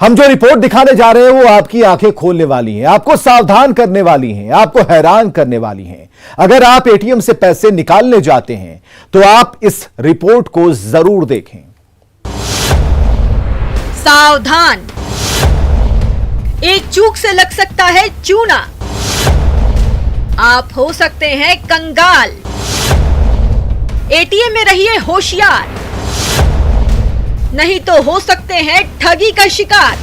हम जो रिपोर्ट दिखाने जा रहे हैं वो आपकी आंखें खोलने वाली हैं, आपको सावधान करने वाली हैं, आपको हैरान करने वाली हैं। अगर आप एटीएम से पैसे निकालने जाते हैं तो आप इस रिपोर्ट को जरूर देखें। सावधान, एक चूक से लग सकता है चूना। आप हो सकते हैं कंगाल। एटीएम में रहिए होशियार, नहीं तो हो सकते हैं ठगी का शिकार।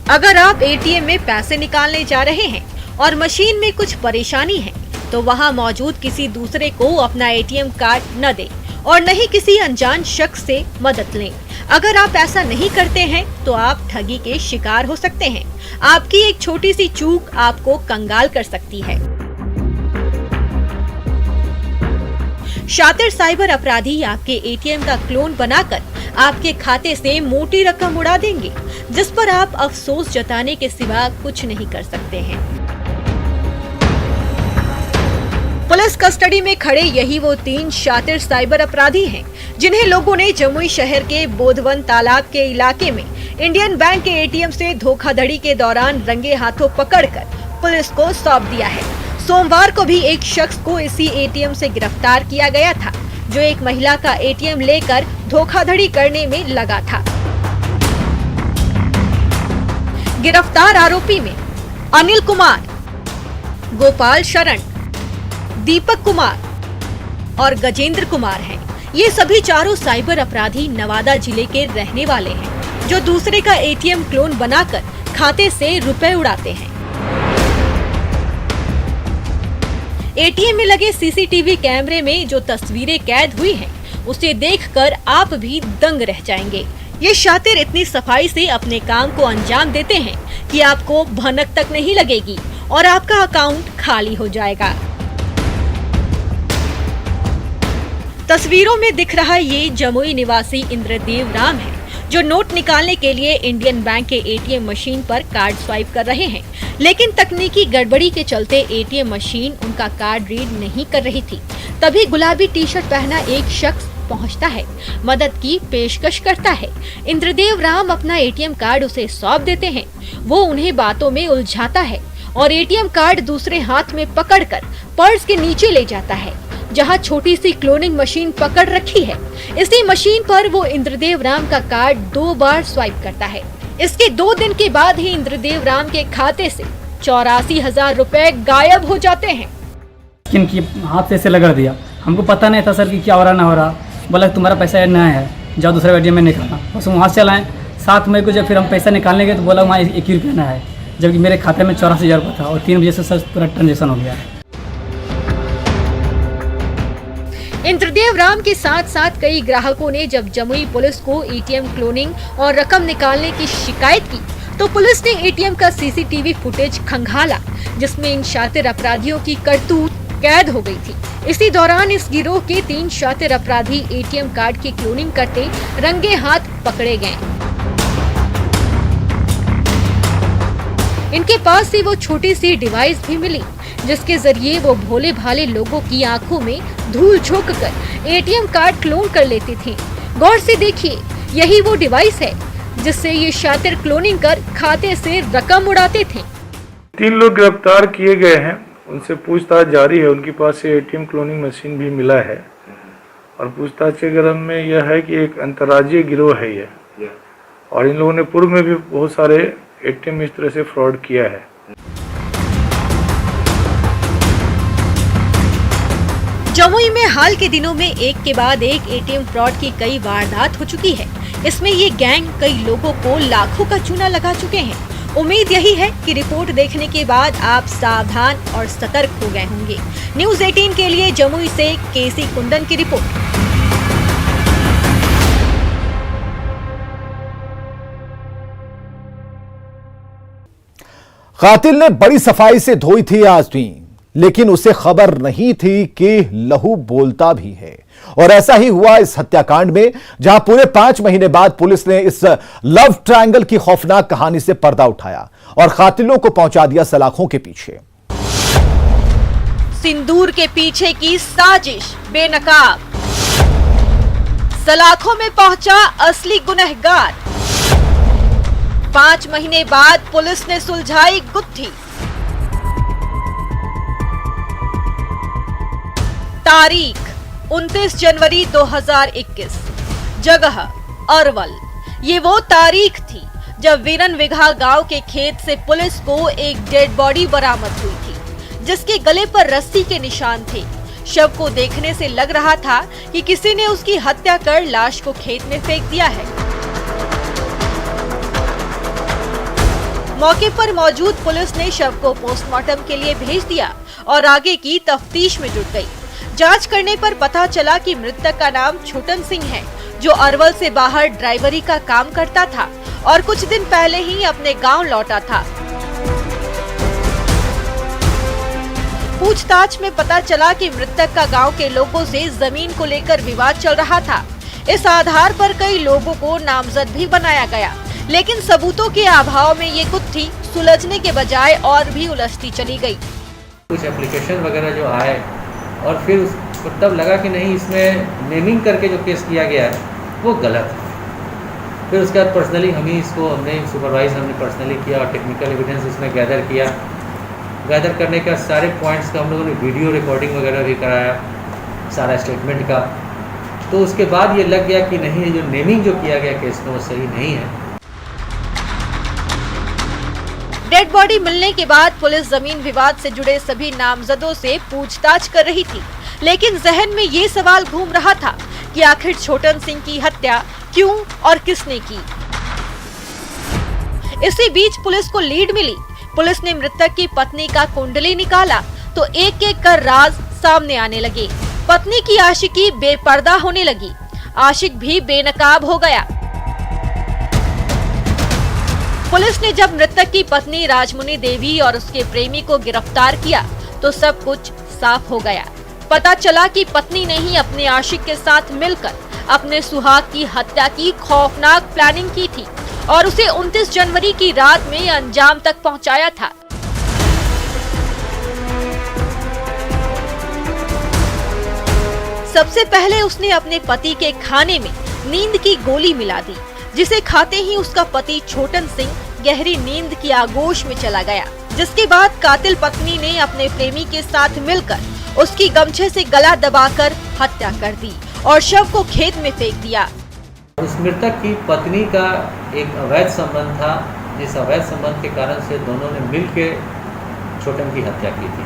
अगर आप एटीएम में पैसे निकालने जा रहे हैं और मशीन में कुछ परेशानी है तो वहां मौजूद किसी दूसरे को अपना एटीएम कार्ड न दें और न ही किसी अनजान शख्स से मदद लें। अगर आप ऐसा नहीं करते हैं तो आप ठगी के शिकार हो सकते हैं। आपकी एक छोटी सी चूक आपको कंगाल कर सकती है। शातिर साइबर अपराधी आपके एटीएम का क्लोन बनाकर आपके खाते से मोटी रकम उड़ा देंगे, जिस पर आप अफसोस जताने के सिवा कुछ नहीं कर सकते हैं। पुलिस कस्टडी में खड़े यही वो 3 शातिर साइबर अपराधी हैं, जिन्हें लोगों ने जमुई शहर के बोधवन तालाब के इलाके में इंडियन बैंक के एटीएम से धोखाधड़ी के दौरान रंगे हाथों पकड़कर पुलिस को सौंप दिया है। सोमवार को भी एक शख्स को इसी एटीएम से गिरफ्तार किया गया था, जो एक महिला का एटीएम लेकर धोखाधड़ी करने में लगा था। गिरफ्तार आरोपी में अनिल कुमार, गोपाल शरण, दीपक कुमार और गजेंद्र कुमार हैं। ये सभी चारों साइबर अपराधी नवादा जिले के रहने वाले हैं, जो दूसरे का एटीएम क्लोन बनाकर खाते से रुपए उड़ाते हैं। एटीएम में लगे सीसीटीवी कैमरे में जो तस्वीरें कैद हुई हैं, उसे देखकर आप भी दंग रह जाएंगे। ये शातिर इतनी सफाई से अपने काम को अंजाम देते हैं कि आपको भनक तक नहीं लगेगी और आपका अकाउंट खाली हो जाएगा। तस्वीरों में दिख रहा ये जमुई निवासी इंद्रदेव राम है, जो नोट निकालने के लिए इंडियन बैंक के एटीएम मशीन पर कार्ड स्वाइप कर रहे हैं, लेकिन तकनीकी गड़बड़ी के चलते एटीएम मशीन उनका कार्ड रीड नहीं कर रही थी। तभी गुलाबी टी शर्ट पहना एक शख्स पहुंचता है, मदद की पेशकश करता है। इंद्रदेव राम अपना एटीएम कार्ड उसे सौंप देते हैं। वो उन्हें बातों में उलझाता है और एटीएम कार्ड दूसरे हाथ में पकड़कर पर्स के नीचे ले जाता है, जहां छोटी सी क्लोनिंग मशीन पकड़ रखी है। इसी मशीन पर वो इंद्रदेव राम का कार्ड 2 बार स्वाइप करता है। इसके 2 दिन के बाद ही इंद्रदेव राम के खाते से 84,000 रुपए गायब हो जाते हैं। इनकी हाथ से ऐसे लगा दिया, हमको पता नहीं था सर कि क्या हो रहा ना हो रहा। बोला तुम्हारा पैसा नया है, जाओ दूसरे एटीएम में निकालना। बस वहाँ से चलाएं। 7 मई को जब फिर हम पैसा निकालने गए तो बोला वहाँ 1 ही रुपया नया है, जबकि मेरे खाते में 84,000 रुपये था और 3 बजे से सर पूरा ट्रांजेक्शन हो गया। इंद्रदेव राम के साथ साथ कई ग्राहकों ने जब जमुई पुलिस को एटीएम क्लोनिंग और रकम निकालने की शिकायत की, तो पुलिस ने एटीएम का सीसीटीवी फुटेज खंगाला, जिसमें इन शातिर अपराधियों की करतूत कैद हो गई थी। इसी दौरान इस गिरोह के 3 शातिर अपराधी एटीएम कार्ड की क्लोनिंग करते रंगे हाथ पकड़े गए। इनके पास से वो छोटी सी डिवाइस भी मिली, जिसके जरिए वो भोले भाले लोगों की आंखों में धूल झोंककर एटीएम कार्ड क्लोन कर लेती थी। गौर से देखिए, यही वो डिवाइस है जिससे ये शातिर क्लोनिंग कर खाते से रकम उड़ाते थे। 3 लोग गिरफ्तार किए गए हैं, उनसे पूछताछ जारी है। उनके पास से एटीएम क्लोनिंग मशीन भी मिला है और पूछताछ के क्रम में यह है कि एक अंतर्राज्यीय गिरोह है ये, और इन लोगों ने पूर्व में भी बहुत सारे एटीएम इस तरह से फ्रॉड किया है। जमुई में हाल के दिनों में एक के बाद एक एटीएम फ्रॉड की कई वारदात हो चुकी है। इसमें ये गैंग कई लोगों को लाखों का चूना लगा चुके हैं। उम्मीद यही है कि रिपोर्ट देखने के बाद आप सावधान और सतर्क हो गए होंगे। न्यूज़ 18 के लिए जमुई से केसी कुंदन की रिपोर्ट। कातिल ने बड़ी सफाई से धोई थी आजमी, लेकिन उसे खबर नहीं थी कि लहू बोलता भी है। और ऐसा ही हुआ इस हत्याकांड में, जहां पूरे 5 महीने बाद पुलिस ने इस लव ट्रायंगल की खौफनाक कहानी से पर्दा उठाया और कातिलों को पहुंचा दिया सलाखों के पीछे। सिंदूर के पीछे की साजिश बेनकाब। सलाखों में पहुंचा असली गुनहगार। 5 महीने बाद पुलिस ने सुलझाई गुत्थी। तारीख 29 जनवरी 2021। जगह अरवल। ये वो तारीख थी जब वीरन विघा गांव के खेत से पुलिस को एक डेड बॉडी बरामद हुई थी, जिसके गले पर रस्सी के निशान थे। शव को देखने से लग रहा था कि किसी ने उसकी हत्या कर लाश को खेत में फेंक दिया है। मौके पर मौजूद पुलिस ने शव को पोस्टमार्टम के लिए भेज दिया और आगे की तफ्तीश में जुट गई। जांच करने पर पता चला कि मृतक का नाम छोटन सिंह है, जो अरवल से बाहर ड्राइवरी का काम करता था और कुछ दिन पहले ही अपने गांव लौटा था। पूछताछ में पता चला कि मृतक का गांव के लोगों से जमीन को लेकर विवाद चल रहा था। इस आधार पर कई लोगों को नामजद भी बनाया गया, लेकिन सबूतों के अभाव में ये गुत्थी सुलझने के बजाय और भी उलझती चली गई। कुछ एप्लीकेशन वगैरह जो आए और फिर उसको तब लगा कि नहीं, इसमें नेमिंग करके जो केस किया गया है वो गलत है। फिर उसके बाद पर्सनली हमने सुपरवाइज पर्सनली किया और टेक्निकल एविडेंस उसमें गैदर किया। गैदर करने का सारे पॉइंट्स का हम लोगों ने वीडियो रिकॉर्डिंग वगैरह भी कराया, सारा स्टेटमेंट का। तो उसके बाद ये लग गया कि नहीं, जो नेमिंग जो किया गया केस में वो सही नहीं है। डेड बॉडी मिलने के बाद पुलिस जमीन विवाद से जुड़े सभी नामजदों से पूछताछ कर रही थी, लेकिन जहन में ये सवाल घूम रहा था कि आखिर छोटन सिंह की हत्या क्यों और किसने की। इसी बीच पुलिस को लीड मिली। पुलिस ने मृतक की पत्नी का कुंडली निकाला तो एक एक कर राज सामने आने लगे। पत्नी की आशिकी बेपर्दा होने लगी, आशिक भी बेनकाब हो गया। पुलिस ने जब मृतक की पत्नी राजमुनि देवी और उसके प्रेमी को गिरफ्तार किया तो सब कुछ साफ हो गया। पता चला कि पत्नी ने ही अपने आशिक के साथ मिलकर अपने सुहाग की हत्या की खौफनाक प्लानिंग की थी और उसे 29 जनवरी की रात में अंजाम तक पहुंचाया था। सबसे पहले उसने अपने पति के खाने में नींद की गोली मिला दी, जिसे खाते ही उसका पति छोटन सिंह गहरी नींद की आगोश में चला गया। जिसके बाद कातिल पत्नी ने अपने प्रेमी के साथ मिलकर उसकी गमछे से गला दबाकर हत्या कर दी और शव को खेत में फेंक दिया। उस मृतक की पत्नी का एक अवैध संबंध था, जिस अवैध संबंध के कारण से दोनों ने मिलकर छोटन की हत्या की थी।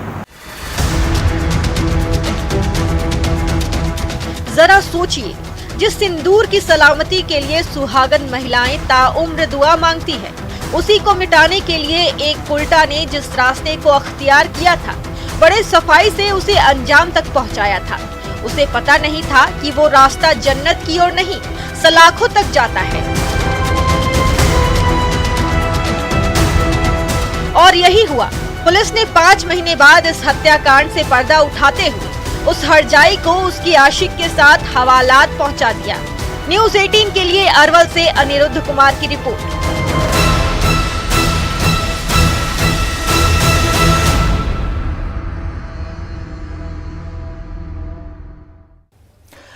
जरा सोचिए, जिस सिंदूर की सलामती के लिए सुहागन महिलाएं ताउम्र दुआ मांगती है, उसी को मिटाने के लिए एक उल्टा ने जिस रास्ते को अख्तियार किया था, बड़े सफाई से उसे अंजाम तक पहुंचाया था। उसे पता नहीं था कि वो रास्ता जन्नत की ओर नहीं, सलाखों तक जाता है। और यही हुआ। पुलिस ने 5 महीने बाद इस हत्याकांड से पर्दा उठाते हुए उस हरजाई को उसकी आशिक के साथ हवालात पहुंचा दिया। न्यूज़ 18 के लिए अरवल से अनिरुद्ध कुमार की रिपोर्ट।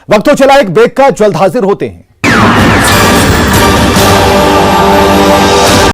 वक्त तो चला एक ब्रेक का, जल्द हाजिर होते हैं।